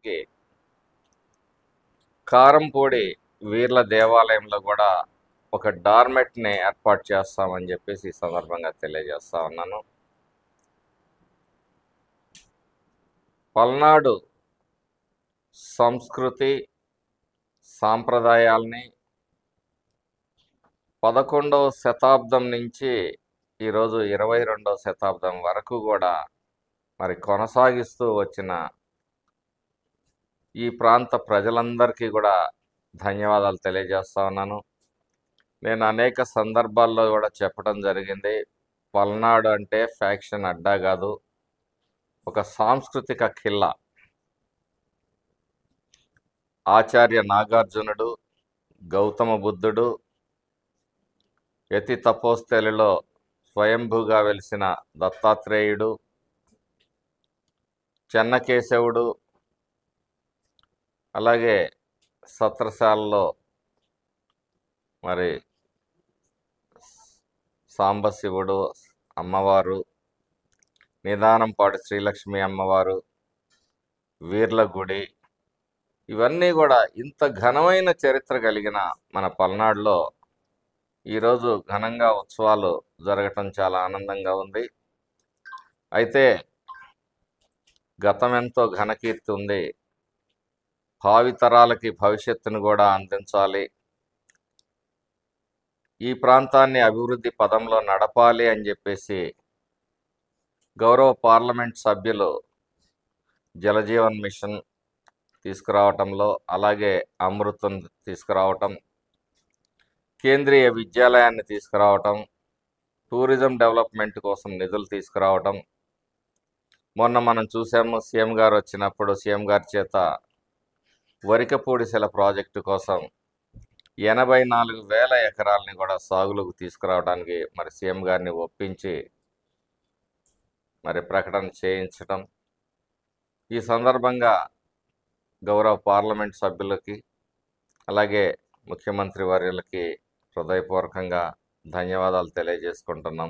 కి కారంపూడి వీర్ల దేవాలయంలో కూడా ఒక డార్మెట్ని ఏర్పాటు చేస్తామని చెప్పేసి ఈ సందర్భంగా తెలియజేస్తా ఉన్నాను. పల్నాడు సంస్కృతి సాంప్రదాయాల్ని 11వ శతాబ్దం నుంచి ఈరోజు 22వ శతాబ్దం వరకు కూడా మరి కొనసాగిస్తూ వచ్చిన ఈ ప్రాంత ప్రజలందరికీ కూడా ధన్యవాదాలు తెలియజేస్తా ఉన్నాను. నేను అనేక సందర్భాల్లో కూడా చెప్పడం జరిగింది, పల్నాడు అంటే ఫ్యాక్షన్ అడ్డా కాదు, ఒక సాంస్కృతిక ఖిల్లా. ఆచార్య నాగార్జునుడు, గౌతమ బుద్ధుడు, యతి తపోస్థలిలో స్వయంభూగా వెలిసిన దత్తాత్రేయుడు, చెన్నకేశవుడు, అలాగే సత్రశాలలో మరి సాంబశివుడు అమ్మవారు, నిదానంపాటి శ్రీలక్ష్మి అమ్మవారు, వీర్ల గుడి, ఇవన్నీ కూడా ఇంత ఘనమైన చరిత్ర కలిగిన మన పల్నాడులో ఈరోజు ఘనంగా ఉత్సవాలు జరగటం చాలా ఆనందంగా ఉంది. అయితే గతం ఎంతో ఘనకీర్తి ఉంది, భావితరాలకి భవిష్యత్తును కూడా అందించాలి, ఈ ప్రాంతాన్ని అభివృద్ధి పదంలో నడపాలి అని చెప్పేసి గౌరవ పార్లమెంట్ సభ్యులు జలజీవన్ మిషన్ తీసుకురావటంలో, అలాగే అమృతం తీసుకురావటం, కేంద్రీయ విద్యాలయాన్ని తీసుకురావటం, టూరిజం డెవలప్మెంట్ కోసం నిధులు తీసుకురావటం, మొన్న మనం చూసాము సీఎం గారు వచ్చినప్పుడు సీఎం గారి చేత వరికపూడిసెల ప్రాజెక్టు కోసం 84,000 ఎకరాలని కూడా సాగులోకి తీసుకురావడానికి మరి సీఎం గారిని ఒప్పించి మరి ప్రకటన చేయించటం. ఈ సందర్భంగా గౌరవ పార్లమెంట్ సభ్యులకి అలాగే ముఖ్యమంత్రి వర్యులకి హృదయపూర్వకంగా ధన్యవాదాలు తెలియజేసుకుంటున్నాం.